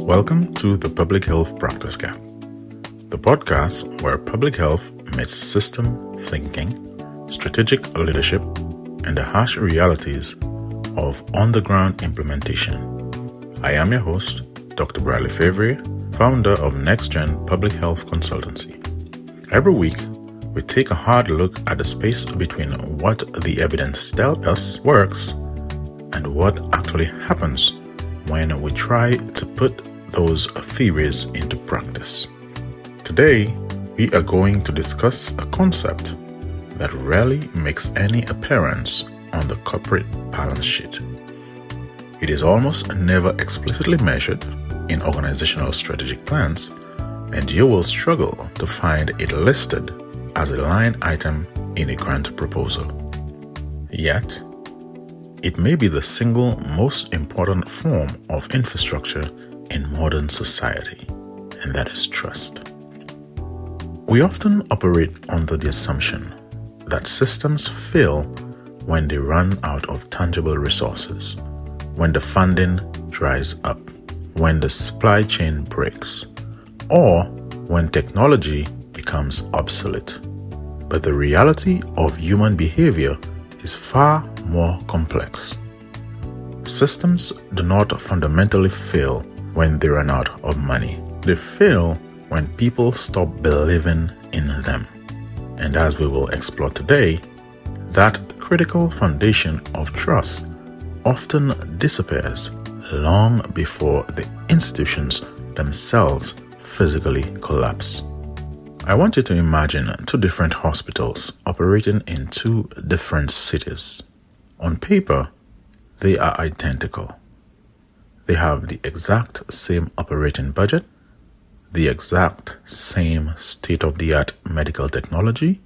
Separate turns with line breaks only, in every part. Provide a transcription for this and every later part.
Welcome to the Public Health Practice Gap, the podcast where public health meets system thinking, strategic leadership, and the harsh realities of on-the-ground implementation. I am your host, Dr. Fevrier, founder of NextGen Public Health Consultancy. Every week, we take a hard look at the space between what the evidence tells us works and what actually happens when we try to put those theories into practice. Today, we are going to discuss a concept that rarely makes any appearance on the corporate balance sheet. It is almost never explicitly measured in organizational strategic plans, and you will struggle to find it listed as a line item in a grant proposal. Yet, it may be the single most important form of infrastructure in modern society, and that is trust. We often operate under the assumption that systems fail when they run out of tangible resources, when the funding dries up, when the supply chain breaks, or when technology becomes obsolete. But the reality of human behavior is far more complex. Systems do not fundamentally fail when they run out of money. They fail when people stop believing in them. And as we will explore today, that critical foundation of trust often disappears long before the institutions themselves physically collapse. I want you to imagine two different hospitals operating in two different cities. On paper, they are identical. They have the exact same operating budget, the exact same state-of-the-art medical technology,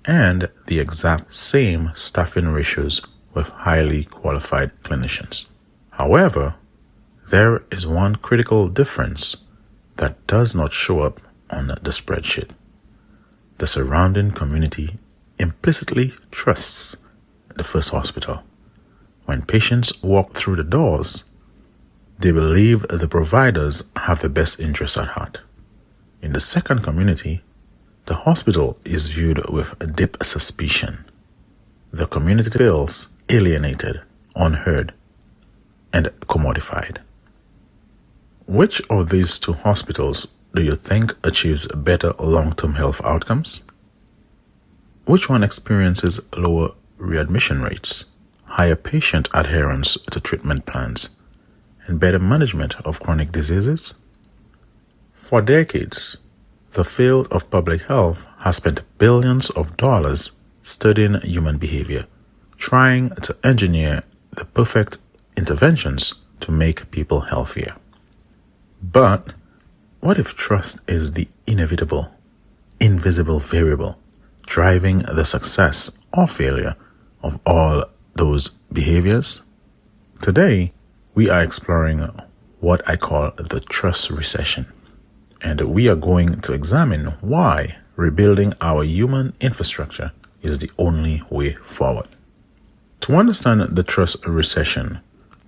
and the exact same staffing ratios with highly qualified clinicians. However, there is one critical difference that does not show up on the spreadsheet. The surrounding community implicitly trusts the first hospital. When patients walk through the doors, they believe the providers have the best interests at heart. In the second community, the hospital is viewed with deep suspicion. The community feels alienated, unheard, and commodified. Which of these two hospitals do you think achieves better long-term health outcomes? Which one experiences lower readmission rates, higher patient adherence to treatment plans, and better management of chronic diseases? For decades, the field of public health has spent billions of dollars studying human behavior, trying to engineer the perfect interventions to make people healthier. But what if trust is the inevitable, invisible variable driving the success or failure of all those behaviors? Today, we are exploring what I call the trust recession, and we are going to examine why rebuilding our human infrastructure is the only way forward. To understand the trust recession,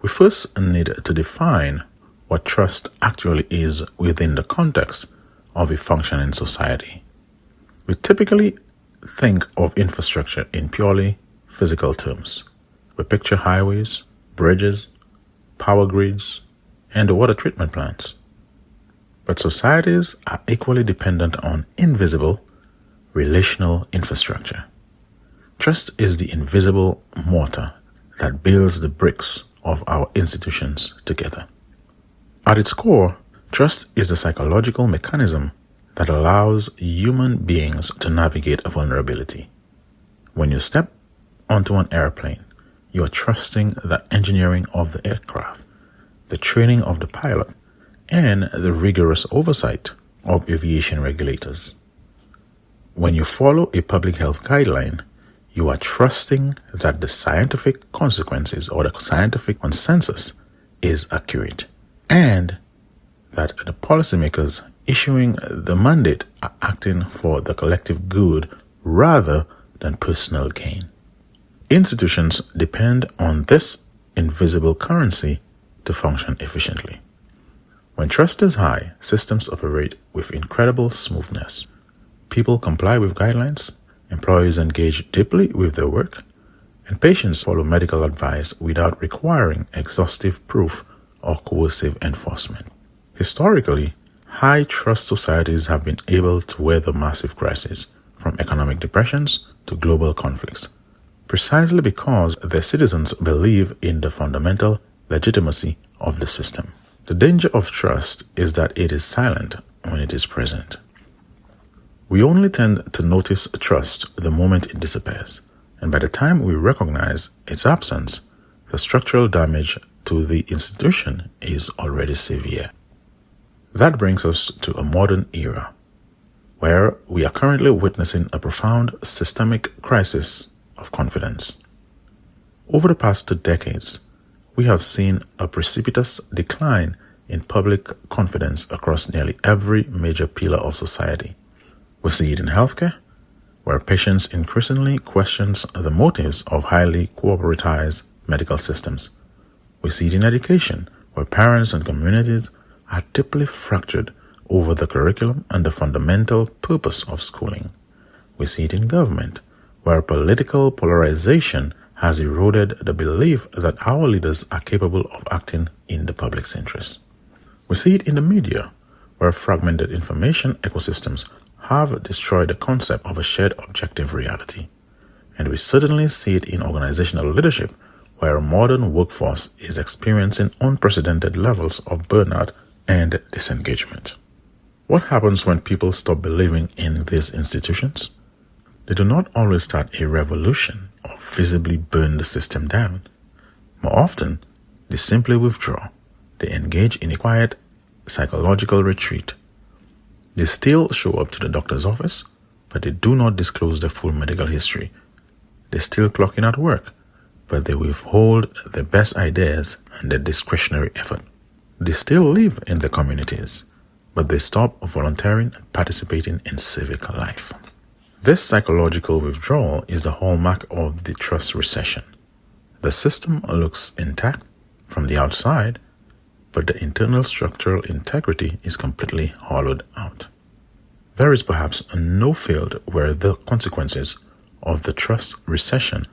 we first need to define what trust actually is within the context of a functioning society. We typically think of infrastructure in purely physical terms. We picture highways, bridges, power grids, and water treatment plants. But societies are equally dependent on invisible, relational infrastructure. Trust is the invisible mortar that builds the bricks of our institutions together. At its core, trust is the psychological mechanism that allows human beings to navigate a vulnerability. When you step onto an airplane, you are trusting the engineering of the aircraft, the training of the pilot, and the rigorous oversight of aviation regulators. When you follow a public health guideline, you are trusting that the scientific consequences or the scientific consensus is accurate, and that the policymakers issuing the mandate are acting for the collective good rather than personal gain. Institutions depend on this invisible currency to function efficiently. When trust is high, systems operate with incredible smoothness. People comply with guidelines, employees engage deeply with their work, and patients follow medical advice without requiring exhaustive proof or coercive enforcement. Historically, high-trust societies have been able to weather massive crises, from economic depressions to global conflicts, precisely because their citizens believe in the fundamental legitimacy of the system. The danger of trust is that it is silent when it is present. We only tend to notice trust the moment it disappears, and by the time we recognize its absence, the structural damage to the institution is already severe. That brings us to a modern era, where we are currently witnessing a profound systemic crisis of confidence. Over the past 2 decades, we have seen a precipitous decline in public confidence across nearly every major pillar of society. We see it in healthcare, where patients increasingly question the motives of highly corporatized medical systems. We see it in education, where parents and communities are deeply fractured over the curriculum and the fundamental purpose of schooling. We see it in government, where political polarization has eroded the belief that our leaders are capable of acting in the public's interest. We see it in the media, where fragmented information ecosystems have destroyed the concept of a shared objective reality. And we certainly see it in organizational leadership, where a modern workforce is experiencing unprecedented levels of burnout and disengagement. What happens when people stop believing in these institutions? They do not always start a revolution or visibly burn the system down. More often, they simply withdraw. They engage in a quiet psychological retreat. They still show up to the doctor's office, but they do not disclose their full medical history. They still clock in at work, but they withhold their best ideas and their discretionary effort. They still live in their communities, but they stop volunteering and participating in civic life. This psychological withdrawal is the hallmark of the trust recession. The system looks intact from the outside, but the internal structural integrity is completely hollowed out. There is perhaps no field where the consequences of the trust recession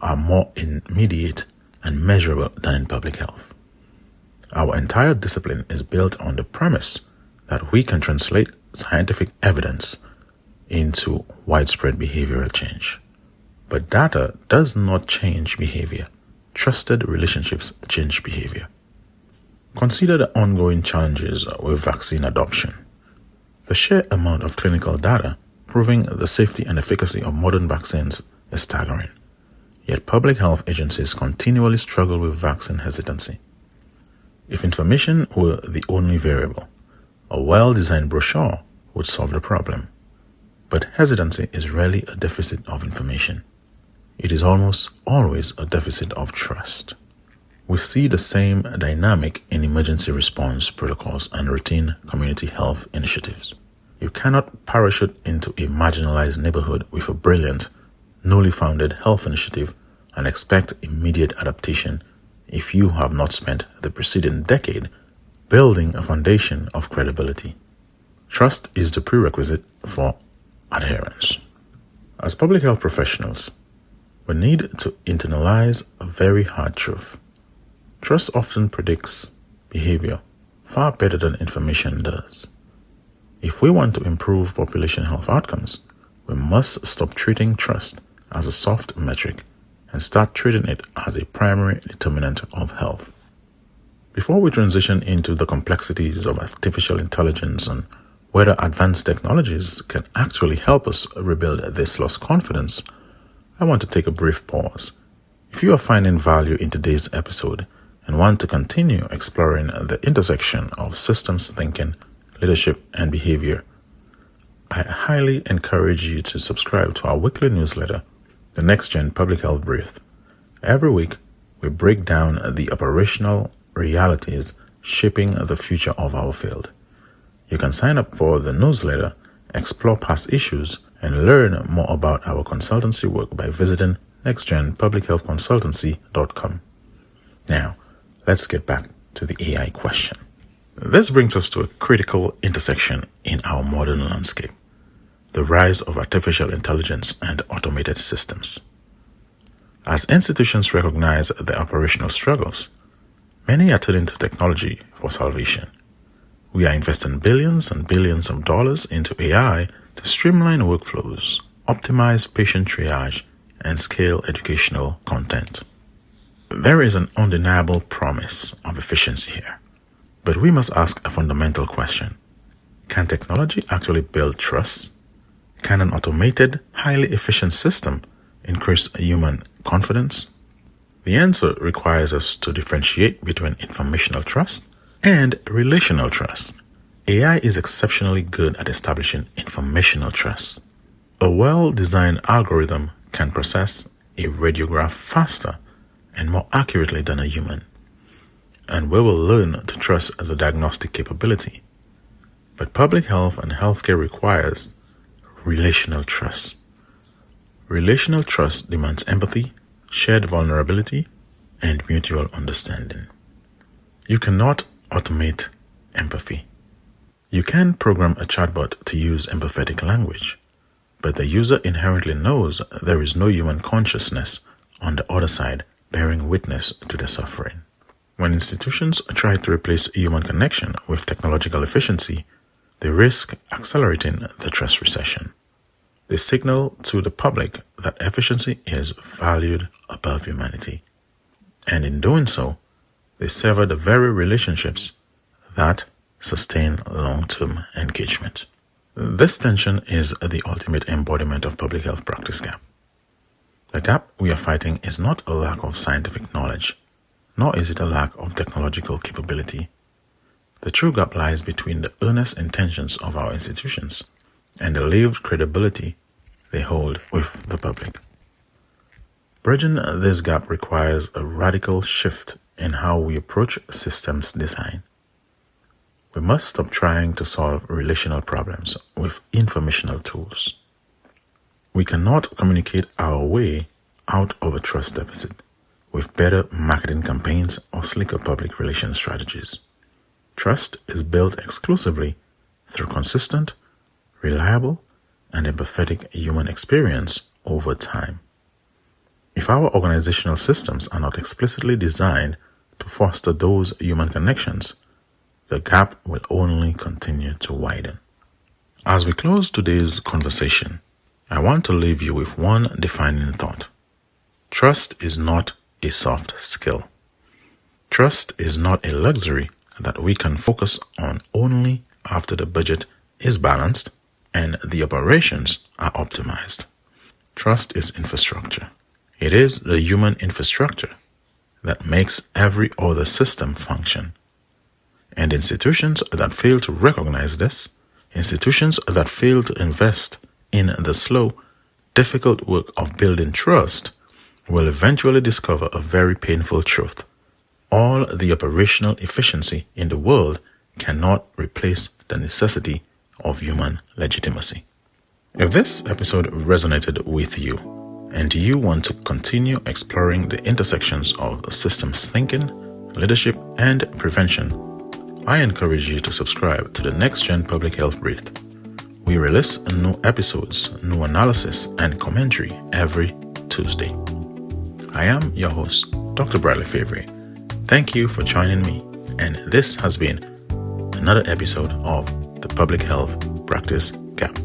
are more immediate and measurable than in public health. Our entire discipline is built on the premise that we can translate scientific evidence into widespread behavioral change. But data does not change behavior. Trusted relationships change behavior. Consider the ongoing challenges with vaccine adoption. The sheer amount of clinical data proving the safety and efficacy of modern vaccines is staggering. Yet public health agencies continually struggle with vaccine hesitancy. If information were the only variable, a well-designed brochure would solve the problem. But hesitancy is rarely a deficit of information. It is almost always a deficit of trust. We see the same dynamic in emergency response protocols and routine community health initiatives. You cannot parachute into a marginalized neighborhood with a brilliant, newly founded health initiative and expect immediate adaptation if you have not spent the preceding decade building a foundation of credibility. Trust is the prerequisite for adherence. As public health professionals, we need to internalize a very hard truth. Trust often predicts behavior far better than information does. If we want to improve population health outcomes, we must stop treating trust as a soft metric and start treating it as a primary determinant of health. Before we transition into the complexities of artificial intelligence and whether advanced technologies can actually help us rebuild this lost confidence, I want to take a brief pause. If you are finding value in today's episode and want to continue exploring the intersection of systems thinking, leadership, and behavior, I highly encourage you to subscribe to our weekly newsletter, The Next Gen Public Health Brief. Every week, we break down the operational realities shaping the future of our field. You can sign up for the newsletter, explore past issues, and learn more about our consultancy work by visiting nextgenpublichealthconsultancy.com. Now, let's get back to the AI question. This brings us to a critical intersection in our modern landscape: the rise of artificial intelligence and automated systems. As institutions recognize their operational struggles, many are turning to technology for salvation. We are investing billions and billions of dollars into AI to streamline workflows, optimize patient triage, and scale educational content. There is an undeniable promise of efficiency here. But we must ask a fundamental question. Can technology actually build trust? Can an automated, highly efficient system increase human confidence? The answer requires us to differentiate between informational trust and relational trust. AI is exceptionally good at establishing informational trust. A well-designed algorithm can process a radiograph faster and more accurately than a human, and we will learn to trust the diagnostic capability. But public health and healthcare requires relational trust. Relational trust demands empathy, shared vulnerability, and mutual understanding. You cannot automate empathy. You can program a chatbot to use empathetic language, but the user inherently knows there is no human consciousness on the other side bearing witness to the suffering. When institutions try to replace human connection with technological efficiency, they risk accelerating the trust recession. They signal to the public that efficiency is valued above humanity. And in doing so, they sever the very relationships that sustain long-term engagement. This tension is the ultimate embodiment of public health practice gap. The gap we are fighting is not a lack of scientific knowledge, nor is it a lack of technological capability. The true gap lies between the earnest intentions of our institutions and the lived credibility they hold with the public. Bridging this gap requires a radical shift in how we approach systems design. We must stop trying to solve relational problems with informational tools. We cannot communicate our way out of a trust deficit with better marketing campaigns or slicker public relations strategies. Trust is built exclusively through consistent, reliable, and empathetic human experience over time. If our organizational systems are not explicitly designed to foster those human connections, the gap will only continue to widen. As we close today's conversation, I want to leave you with one defining thought. Trust is not a soft skill. Trust is not a luxury that we can focus on only after the budget is balanced and the operations are optimized. Trust is infrastructure. It is the human infrastructure that makes every other system function. And institutions that fail to recognize this, institutions that fail to invest in the slow, difficult work of building trust, will eventually discover a very painful truth. All the operational efficiency in the world cannot replace the necessity of human legitimacy. If this episode resonated with you, and you want to continue exploring the intersections of systems thinking, leadership, and prevention, I encourage you to subscribe to the Next Gen Public Health Brief. We release new episodes, new analysis, and commentary every Tuesday. I am your host, Dr. Bradley Fevrier. Thank you for joining me, and this has been another episode of the Public Health Practice Gap.